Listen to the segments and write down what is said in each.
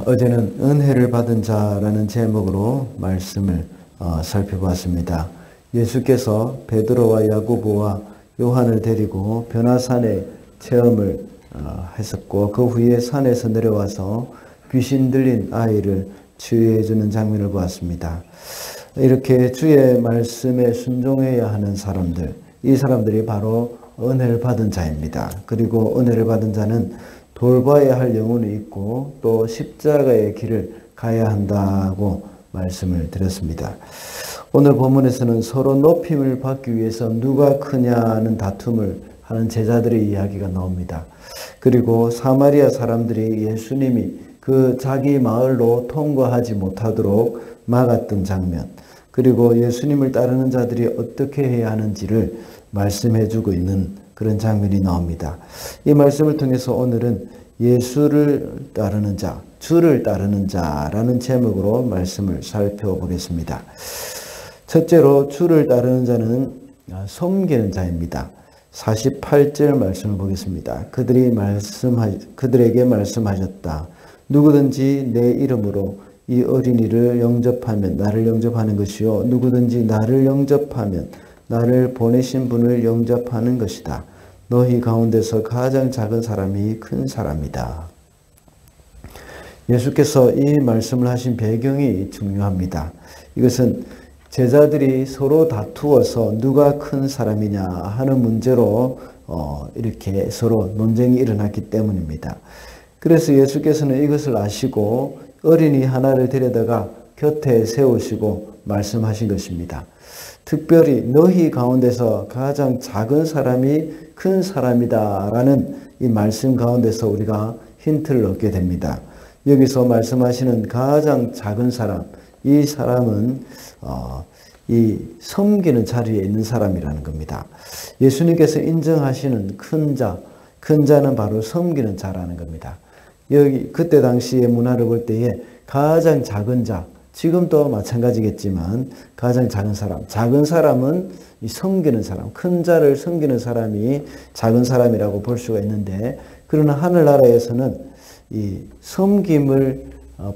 어제는 은혜를 받은 자라는 제목으로 말씀을 살펴보았습니다. 예수께서 베드로와 야고보와 요한을 데리고 변화산에 체험을 했었고, 그 후에 산에서 내려와서 귀신 들린 아이를 치유해 주는 장면을 보았습니다. 이렇게 주의 말씀에 순종해야 하는 사람들, 이 사람들이 바로 은혜를 받은 자입니다. 그리고 은혜를 받은 자는 돌봐야 할 영혼이 있고 또 십자가의 길을 가야 한다고 말씀을 드렸습니다. 오늘 본문에서는 서로 높임을 받기 위해서 누가 크냐는 다툼을 하는 제자들의 이야기가 나옵니다. 그리고 사마리아 사람들이 예수님이 그 자기 마을로 통과하지 못하도록 막았던 장면, 그리고 예수님을 따르는 자들이 어떻게 해야 하는지를 말씀해 주고 있는 그런 장면이 나옵니다. 이 말씀을 통해서 오늘은 예수를 따르는 자, 주를 따르는 자라는 제목으로 말씀을 살펴보겠습니다. 첫째로 주를 따르는 자는 섬기는 자입니다. 48절 말씀을 보겠습니다. 그들에게 말씀하셨다. 누구든지 내 이름으로 이 어린이를 영접하면 나를 영접하는 것이요, 누구든지 나를 영접하면 나를 보내신 분을 영접하는 것이다. 너희 가운데서 가장 작은 사람이 큰 사람이다. 예수께서 이 말씀을 하신 배경이 중요합니다. 이것은 제자들이 서로 다투어서 누가 큰 사람이냐 하는 문제로 이렇게 서로 논쟁이 일어났기 때문입니다. 그래서 예수께서는 이것을 아시고 어린이 하나를 데려다가 곁에 세우시고 말씀하신 것입니다. 특별히 너희 가운데서 가장 작은 사람이 큰 사람이다 라는 이 말씀 가운데서 우리가 힌트를 얻게 됩니다. 여기서 말씀하시는 가장 작은 사람, 이 사람은 이 섬기는 자리에 있는 사람이라는 겁니다. 예수님께서 인정하시는 큰 자는 바로 섬기는 자라는 겁니다. 그때 당시의 문화를 볼 때에 가장 작은 자, 지금도 마찬가지겠지만 가장 작은 사람은 이 섬기는 사람, 큰 자를 섬기는 사람이 작은 사람이라고 볼 수가 있는데, 그러나 하늘나라에서는 이 섬김을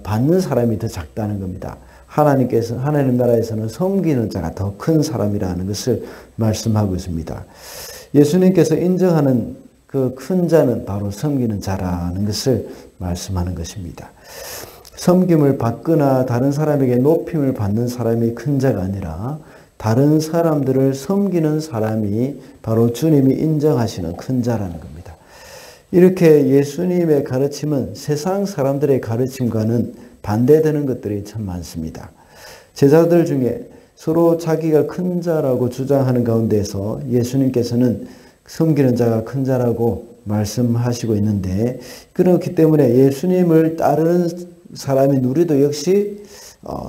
받는 사람이 더 작다는 겁니다. 하나님 나라에서는 섬기는 자가 더 큰 사람이라는 것을 말씀하고 있습니다. 예수님께서 인정하는 그 큰 자는 바로 섬기는 자라는 것을 말씀하는 것입니다. 섬김을 받거나 다른 사람에게 높임을 받는 사람이 큰 자가 아니라 다른 사람들을 섬기는 사람이 바로 주님이 인정하시는 큰 자라는 겁니다. 이렇게 예수님의 가르침은 세상 사람들의 가르침과는 반대되는 것들이 참 많습니다. 제자들 중에 서로 자기가 큰 자라고 주장하는 가운데서 예수님께서는 섬기는 자가 큰 자라고 말씀하시고 있는데, 그렇기 때문에 예수님을 따르는 사람인 우리도 역시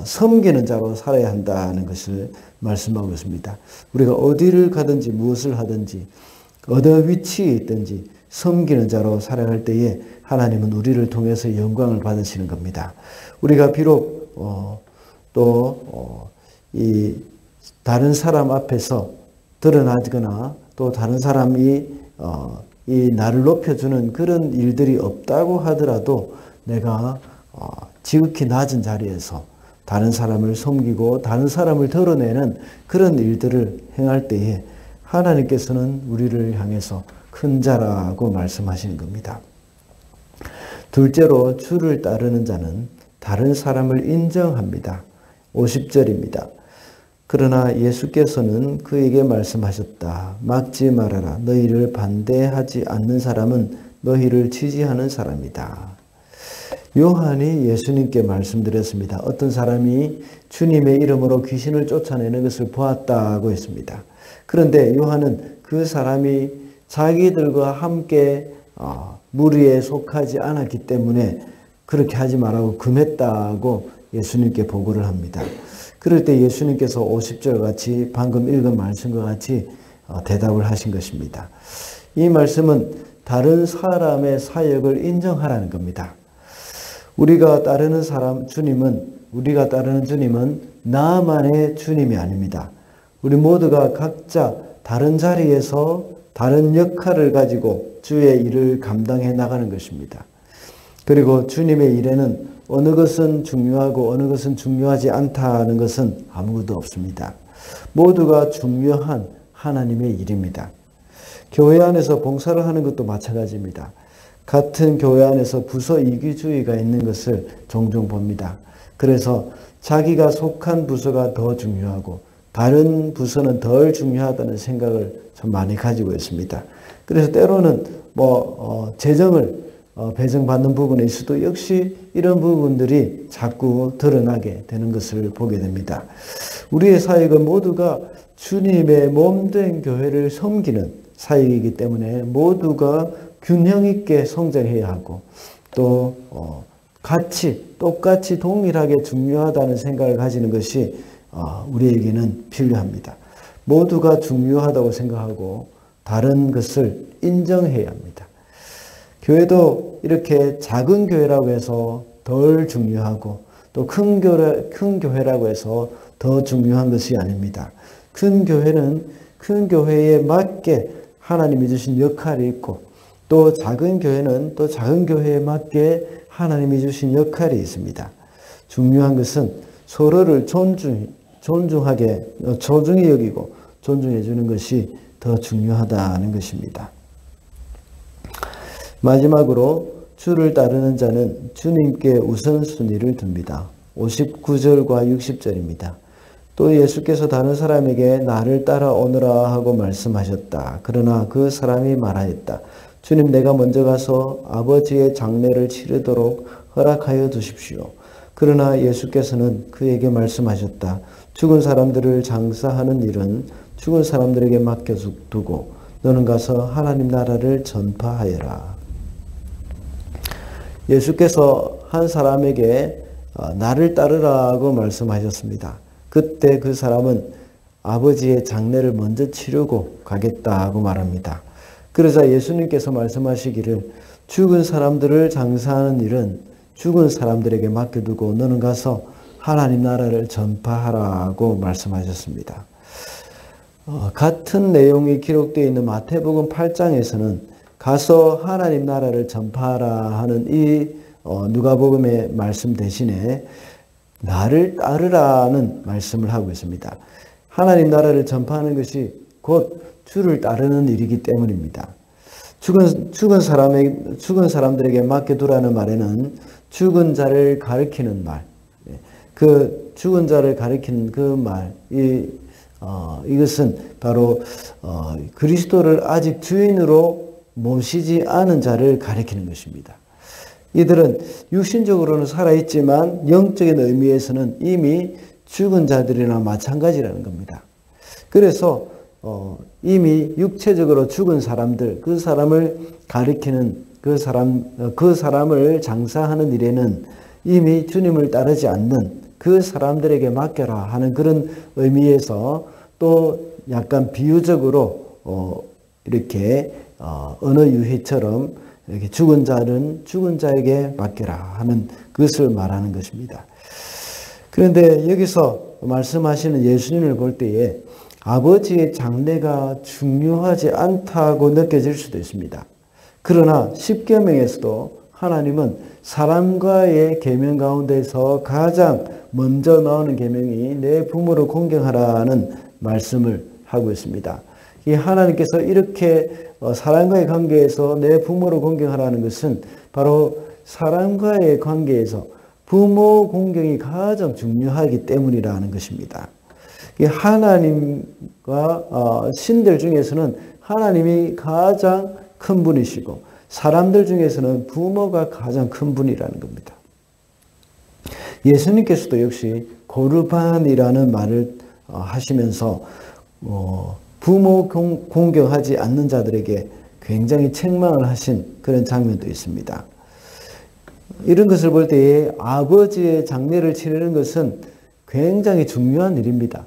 섬기는 자로 살아야 한다는 것을 말씀하고 있습니다. 우리가 어디를 가든지 무엇을 하든지 어느 위치에 있든지 섬기는 자로 살아갈 때에 하나님은 우리를 통해서 영광을 받으시는 겁니다. 우리가 비록 이 다른 사람 앞에서 드러나거나 또 다른 사람이 이 나를 높여주는 그런 일들이 없다고 하더라도 내가 지극히 낮은 자리에서 다른 사람을 섬기고 다른 사람을 드러내는 그런 일들을 행할 때에 하나님께서는 우리를 향해서 큰 자라고 말씀하시는 겁니다. 둘째로 주를 따르는 자는 다른 사람을 인정합니다. 50절입니다. 그러나 예수께서는 그에게 말씀하셨다. 막지 말아라. 너희를 반대하지 않는 사람은 너희를 지지하는 사람이다. 요한이 예수님께 말씀드렸습니다. 어떤 사람이 주님의 이름으로 귀신을 쫓아내는 것을 보았다고 했습니다. 그런데 요한은 그 사람이 자기들과 함께 무리에 속하지 않았기 때문에 그렇게 하지 말라고 금했다고 예수님께 보고를 합니다. 그럴 때 예수님께서 50절 같이 방금 읽은 말씀과 같이 대답을 하신 것입니다. 이 말씀은 다른 사람의 사역을 인정하라는 겁니다. 우리가 따르는 주님은 나만의 주님이 아닙니다. 우리 모두가 각자 다른 자리에서 다른 역할을 가지고 주의 일을 감당해 나가는 것입니다. 그리고 주님의 일에는 어느 것은 중요하고 어느 것은 중요하지 않다는 것은 아무것도 없습니다. 모두가 중요한 하나님의 일입니다. 교회 안에서 봉사를 하는 것도 마찬가지입니다. 같은 교회 안에서 부서 이기주의가 있는 것을 종종 봅니다. 그래서 자기가 속한 부서가 더 중요하고 다른 부서는 덜 중요하다는 생각을 참 많이 가지고 있습니다. 그래서 때로는 재정을 배정받는 부분에 있어도 역시 이런 부분들이 자꾸 드러나게 되는 것을 보게 됩니다. 우리의 사역은 모두가 주님의 몸된 교회를 섬기는 사역이기 때문에 모두가 균형 있게 성장해야 하고 또 똑같이 동일하게 중요하다는 생각을 가지는 것이 우리에게는 필요합니다. 모두가 중요하다고 생각하고 다른 것을 인정해야 합니다. 교회도 이렇게 작은 교회라고 해서 덜 중요하고 또 큰 교회라고 해서 더 중요한 것이 아닙니다. 큰 교회는 큰 교회에 맞게 하나님이 주신 역할이 있고 또 작은 교회는 또 작은 교회에 맞게 하나님이 주신 역할이 있습니다. 중요한 것은 서로를 소중히 여기고 존중해 주는 것이 더 중요하다는 것입니다. 마지막으로 주를 따르는 자는 주님께 우선순위를 둡니다. 59절과 60절입니다. 또 예수께서 다른 사람에게 나를 따라오너라 하고 말씀하셨다. 그러나 그 사람이 말하였다. 주님, 내가 먼저 가서 아버지의 장례를 치르도록 허락하여 주십시오. 그러나 예수께서는 그에게 말씀하셨다. 죽은 사람들을 장사하는 일은 죽은 사람들에게 맡겨두고 너는 가서 하나님 나라를 전파하여라. 예수께서 한 사람에게 나를 따르라고 말씀하셨습니다. 그때 그 사람은 아버지의 장례를 먼저 치르고 가겠다고 말합니다. 그러자 예수님께서 말씀하시기를 죽은 사람들을 장사하는 일은 죽은 사람들에게 맡겨두고 너는 가서 하나님 나라를 전파하라고 말씀하셨습니다. 같은 내용이 기록되어 있는 마태복음 8장에서는 가서 하나님 나라를 전파하라 하는 이 누가복음의 말씀 대신에 나를 따르라는 말씀을 하고 있습니다. 하나님 나라를 전파하는 것이 곧 주를 따르는 일이기 때문입니다. 죽은 사람들에게 맡겨두라는 말에는 죽은 자를 가리키는 말, 그 죽은 자를 가리키는 그 말, 이것은 바로 그리스도를 아직 주인으로 모시지 않은 자를 가리키는 것입니다. 이들은 육신적으로는 살아있지만 영적인 의미에서는 이미 죽은 자들이나 마찬가지라는 겁니다. 그래서 이미 육체적으로 죽은 사람들, 그 사람을 가리키는 그 사람을 장사하는 일에는 이미 주님을 따르지 않는 그 사람들에게 맡겨라 하는 그런 의미에서 또 약간 비유적으로 이렇게 언어 유희처럼 이렇게 죽은 자는 죽은 자에게 맡겨라 하는 것을 말하는 것입니다. 그런데 여기서 말씀하시는 예수님을 볼 때에 아버지의 장례가 중요하지 않다고 느껴질 수도 있습니다. 그러나 십계명에서도 하나님은 사람과의 계명 가운데서 가장 먼저 나오는 계명이 내 부모를 공경하라는 말씀을 하고 있습니다. 이 하나님께서 이렇게 사람과의 관계에서 내 부모를 공경하라는 것은 바로 사람과의 관계에서 부모 공경이 가장 중요하기 때문이라는 것입니다. 하나님과 신들 중에서는 하나님이 가장 큰 분이시고 사람들 중에서는 부모가 가장 큰 분이라는 겁니다. 예수님께서도 역시 고르반이라는 말을 하시면서 부모 공경하지 않는 자들에게 굉장히 책망을 하신 그런 장면도 있습니다. 이런 것을 볼 때에 아버지의 장례를 치르는 것은 굉장히 중요한 일입니다.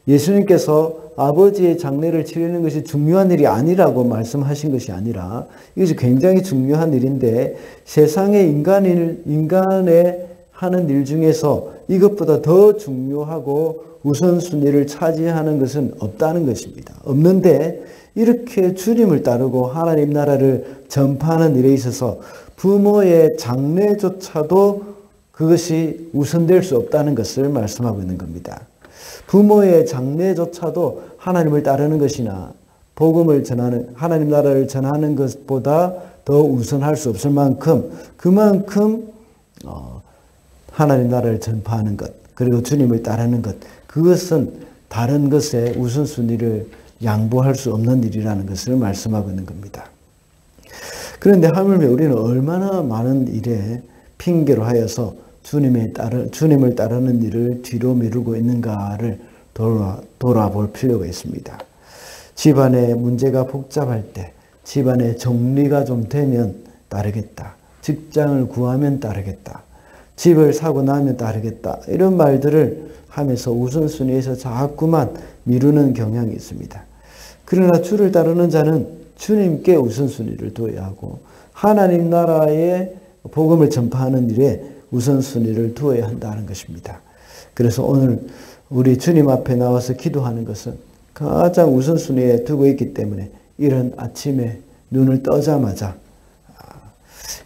예수님께서 아버지의 장례를 치르는 것이 중요한 일이 아니라고 말씀하신 것이 아니라 이것이 굉장히 중요한 일인데 세상의 인간의 하는 일 중에서 이것보다 더 중요하고 우선순위를 차지하는 것은 없다는 것입니다. 없는데 이렇게 주님을 따르고 하나님 나라를 전파하는 일에 있어서 부모의 장래조차도 그것이 우선될 수 없다는 것을 말씀하고 있는 겁니다. 부모의 장래조차도 하나님을 따르는 것이나 복음을 전하는, 하나님 나라를 전하는 것보다 더 우선할 수 없을 만큼 그만큼 하나님 나라를 전파하는 것, 그리고 주님을 따르는 것, 그것은 다른 것에 우선순위를 양보할 수 없는 일이라는 것을 말씀하고 있는 겁니다. 그런데 하물며 우리는 얼마나 많은 일에 핑계로 하여서 주님을 따르는 일을 뒤로 미루고 있는가를 돌아볼 필요가 있습니다. 집안의 문제가 복잡할 때, 집안의 정리가 좀 되면 따르겠다. 직장을 구하면 따르겠다. 집을 사고 나면 따르겠다. 이런 말들을 하면서 우선순위에서 자꾸만 미루는 경향이 있습니다. 그러나 주를 따르는 자는 주님께 우선순위를 두어야 하고 하나님 나라의 복음을 전파하는 일에 우선순위를 두어야 한다는 것입니다. 그래서 오늘 우리 주님 앞에 나와서 기도하는 것은 가장 우선순위에 두고 있기 때문에 이런 아침에 눈을 떠자마자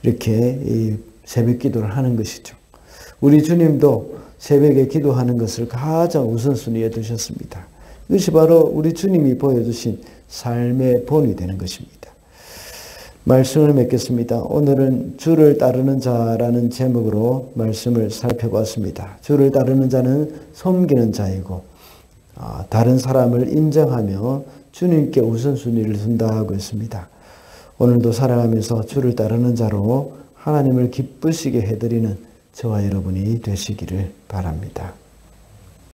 이렇게 새벽 기도를 하는 것이죠. 우리 주님도 새벽에 기도하는 것을 가장 우선순위에 두셨습니다. 이것이 바로 우리 주님이 보여주신 삶의 본이 되는 것입니다. 말씀을 맺겠습니다. 오늘은 주를 따르는 자라는 제목으로 말씀을 살펴봤습니다. 주를 따르는 자는 섬기는 자이고 다른 사람을 인정하며 주님께 우선순위를 둔다고 했습니다. 오늘도 살아가면서 주를 따르는 자로 하나님을 기쁘시게 해드리는 저와 여러분이 되시기를 바랍니다.